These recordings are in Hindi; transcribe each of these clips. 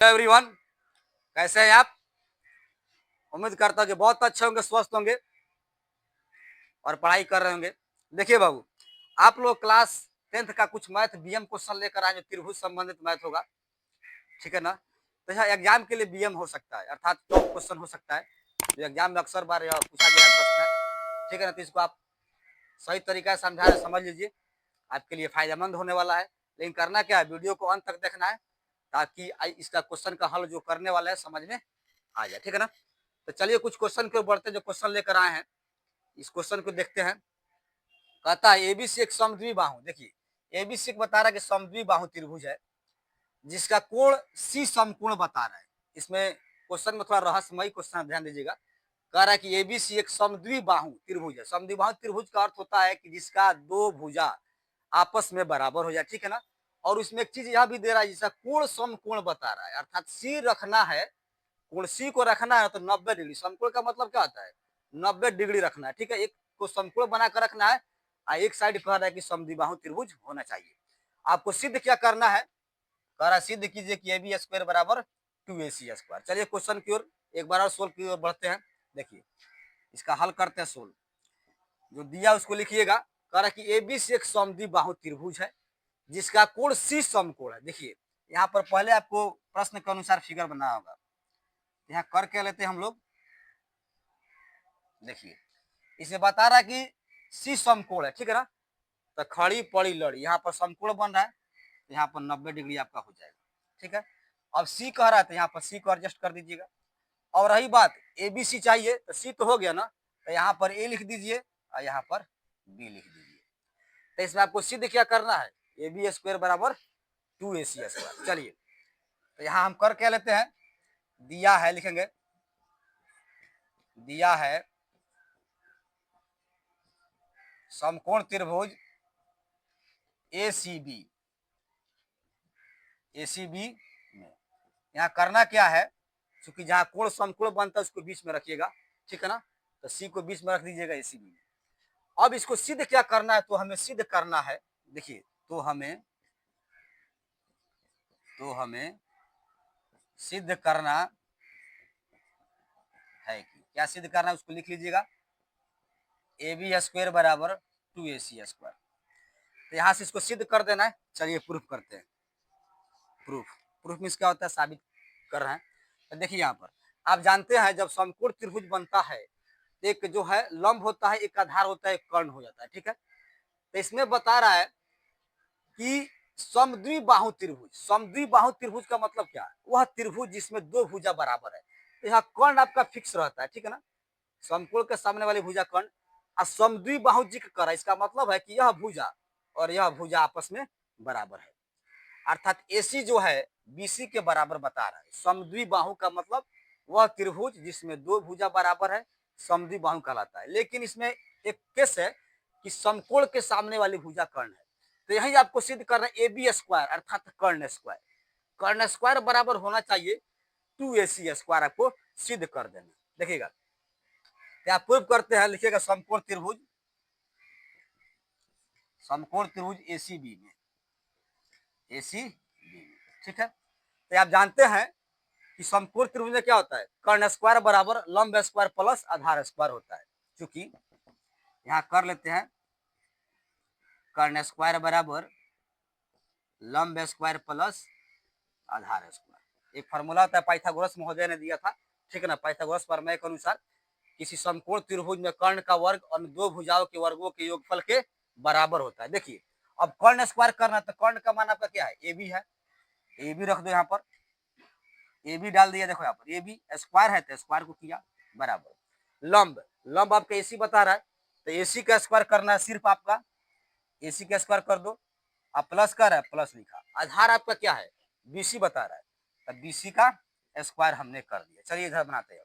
एवरीवन, कैसे हैं आप? उम्मीद करता हूँ कि बहुत अच्छे होंगे, स्वस्थ होंगे और पढ़ाई कर रहे होंगे। देखिए बाबू, आप लोग क्लास 10th का कुछ मैथ बीएम क्वेश्चन लेकर आए जो त्रिभुज संबंधित मैथ होगा, ठीक है ना। तो यहाँ एग्जाम के लिए बीएम हो सकता है, अर्थात टॉप क्वेश्चन हो सकता है जो एग्जाम में अक्सर बार पूछा गया प्रश्न है, ठीक है ना। तो इसको आप सही तरीका से समझा समझ लीजिए, आपके लिए फायदेमंद होने वाला है। लेकिन करना क्या है, वीडियो को अंत तक देखना है ताकि इसका क्वेश्चन का हल जो करने वाला है समझ में आ जाए, ठीक है ना। तो चलिए कुछ क्वेश्चन के बढ़ते जो क्वेश्चन लेकर आए हैं, इस क्वेश्चन को देखते हैं। कहता है एबीसी एक समद्विबाहु, देखिए एबीसी बता रहा है कि समद्विबाहु त्रिभुज है जिसका कोण सी समकोण बता रहा है। इसमें क्वेश्चन में थोड़ा रहस्यमयी क्वेश्चन, ध्यान दीजिएगा। कह रहा है कि एबीसी एक समद्विबाहु त्रिभुज है। समद्विबाहु त्रिभुज का अर्थ होता है कि जिसका दो भुजा आपस में बराबर हो जाए, ठीक है ना। और उसमें एक चीज यह भी दे रहा है जिसका कोण समकोण बता रहा है, अर्थात सी रखना है, कोण सी को रखना है तो 90 डिग्री। समकोण का मतलब क्या होता है, 90 डिग्री रखना है, ठीक है। एक को समकोण बनाकर रखना है और एक साइड कह रहा है कि समद्विबाहु त्रिभुज होना चाहिए। आपको सिद्ध क्या करना है, कह रहा सिद्ध कीजिए कि AB स्क्वायर बराबर 2AC स्क्वायर। चलिए क्वेश्चन की ओर एक बार और सोल्व की ओर बढ़ते हैं। देखिए इसका हल करते हैं सोल्व। जो दिया उसको लिखिएगा। कह रहा कि ABC एक समद्विबाहु त्रिभुज है जिसका कोण C समकोण है। देखिए यहाँ पर पहले आपको प्रश्न के अनुसार फिगर बनाना होगा। यहाँ कर क्या लेते हैं हम लोग, देखिए इसे बता रहा है कि C समकोण है, ठीक है ना। तो खड़ी पड़ी लड़ी, यहाँ पर समकोण बन रहा है, यहाँ पर 90 डिग्री आपका हो जाएगा, ठीक है। अब C कह रहा है तो यहाँ पर C को एडजस्ट कर दीजिएगा। और रही बात ABC चाहिए तो C तो हो गया ना, तो यहाँ पर A लिख दीजिए और यहाँ पर B लिख दीजिए। तो इसमें आपको सिद्ध क्या करना है, AB स्क्वायर बराबर 2AC स्क्वायर। चलिए तो यहाँ हम कर क्या लेते हैं, दिया है लिखेंगे, दिया है समकोण त्रिभुज ACB, ACB में यहाँ करना क्या है, क्योंकि जहाँ कोण समकोण बनता है उसको बीच में रखिएगा, ठीक है ना। तो C को बीच में रख दीजिएगा ACB में। अब इसको सिद्ध क्या करना है, तो हमें सिद्ध करना है, देखिए तो हमें सिद्ध करना है कि क्या सिद्ध करना है उसको लिख लीजिएगा, AB स्क्वायर बराबर 2AC स्क्वायर। तो यहाँ से इसको सिद्ध कर देना है। चलिए प्रूफ करते हैं। प्रूफ मीन्स क्या होता है, साबित कर रहे हैं। तो देखिए यहाँ पर आप जानते हैं जब समकोण त्रिभुज बनता है एक जो है लंब होता है, एक आधार होता है, एक कर्ण हो जाता है, ठीक है। तो इसमें बता रहा है कि समद्विबाहु त्रिभुज, समद्विबाहु त्रिभुज का मतलब क्या है, वह त्रिभुज जिसमें दो भुजा बराबर है। तो यहाँ कर्ण आपका फिक्स रहता है, ठीक है ना। समकोण के सामने वाली भुजा कर्ण और समद्विबाहु जिक्र कर रहा है, इसका मतलब है कि यह भुजा और यह भुजा आपस में बराबर है, अर्थात AC जो है BC के बराबर बता रहा है। समद्विबाहु का मतलब वह त्रिभुज जिसमें दो भुजा बराबर है, समद्विबाहु कहलाता है। लेकिन इसमें एक केस है कि समकोण के सामने वाली भुजा कर्ण है। तो यही आपको सिद्ध करना है AB स्क्वायर अर्थात कर्ण स्क्वायर, कर्ण स्क्वायर बराबर होना चाहिए 2AC स्क्वायर, आपको सिद्ध कर देना। देखिएगा क्या प्रूव करते हैं, लिखिएगा समकोण त्रिभुज ACB में, ठीक है। तो आप जानते हैं कि समकोण त्रिभुज में क्या होता है, कर्ण स्क्वायर बराबर लंब स्क्वायर प्लस आधार स्क्वायर होता है। क्योंकि यहाँ कर लेते हैं कर्ण स्क्वायर बराबर लंब स्क्वायर प्लस आधार स्क्वायर। एक फॉर्मूला होता है, पाइथागोरस महोदय ने दिया था, ठीक है ना। पाइथागोरस प्रमेय के अनुसार किसी समकोण त्रिभुज में कर्ण का वर्ग और दो भुजाओं के वर्गों के योगफल के बराबर होता है। देखिए अब कर्ण स्क्वायर करना, तो कर्ण का मान आपका क्या है, AB है, AB रख दो यहाँ पर, AB डाल दिया। देखो यहाँ पर AB स्क्वायर है तो स्क्वायर को किया बराबर, लंब आपका AC बता रहा है तो AC का स्क्वायर करना है, सिर्फ आपका AC का स्क्वायर कर दो। अब प्लस कर रहा है, प्लस लिखा। आधार आपका क्या है, BC बता रहा है तो BC का स्क्वायर हमने कर दिया। चलिए इधर बनाते हैं।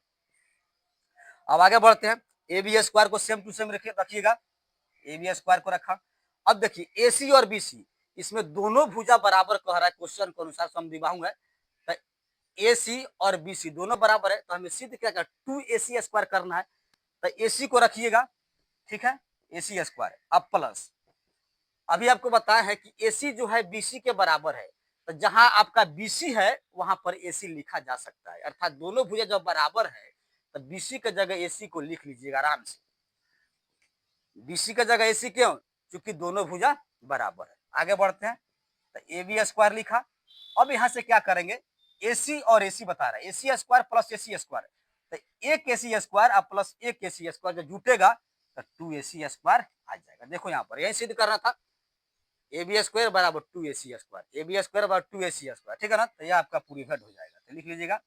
अब आगे बढ़ते हैं, AB स्क्वायर को सेम टू सेम रखिएगा, AB स्क्वायर को रखा। अब देखिए AC और BC इसमें दोनों भुजा बराबर कह रहा है, क्वेश्चन के अनुसार समद्विबाहु है तो AC और BC दोनों बराबर है। तो हमें सिद्ध क्या कर 2AC स्क्वायर करना है, तो AC को रखिएगा, ठीक है, AC स्क्वायर। अब प्लस अभी आपको बताया है कि AC जो है BC के बराबर है, तो जहां आपका बीसी है वहां पर एसी लिखा जा सकता है, अर्थात दोनों भुजा जब बराबर है तो बीसी की जगह एसी को लिख लीजिएगा आराम से। बीसी की जगह एसी क्यों? क्योंकि दोनों भुजा बराबर है। आगे बढ़ते हैं, तो ए बी स्क्वायर लिखा। अब यहां से क्या करेंगे, एसी और एसी बता रहे हैं, AC square plus AC square, तो एक एसी स्क्वायर और प्लस एक एसी स्क्वायर जब जुटेगा तो 2 AC स्क्वायर आ जाएगा। देखो यहाँ पर यही सिद्ध करना था, ए बी स्क्वायर बराबर 2 AC square, A B square बराबर 2 AC स्क्वायर, ठीक है ना। तो यह आपका प्रूफ हो जाएगा, तो लिख लीजिएगा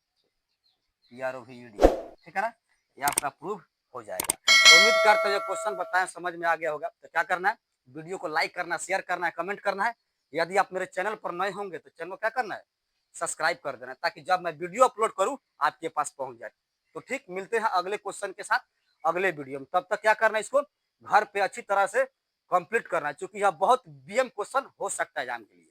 PROVED, ठीक है ना, ये आपका प्रूफ हो जाएगा। तो उम्मीद करते हैं क्वेश्चन बताएं समझ में आ गया होगा। तो क्या करना है, वीडियो को लाइक करना, शेयर करना है, कमेंट करना है। यदि आप मेरे चैनल पर नए होंगे तो चैनल को क्या करना है, सब्सक्राइब कर देना, ताकि जब मैं वीडियो अपलोड करूं आपके पास पहुंच जाए। तो ठीक, मिलते हैं अगले क्वेश्चन के साथ अगले वीडियो में। तब तक क्या करना है, इसको घर पे अच्छी तरह से कंप्लीट करना है, क्योंकि यह बहुत BM क्वेश्चन हो सकता है एग्जाम के लिए।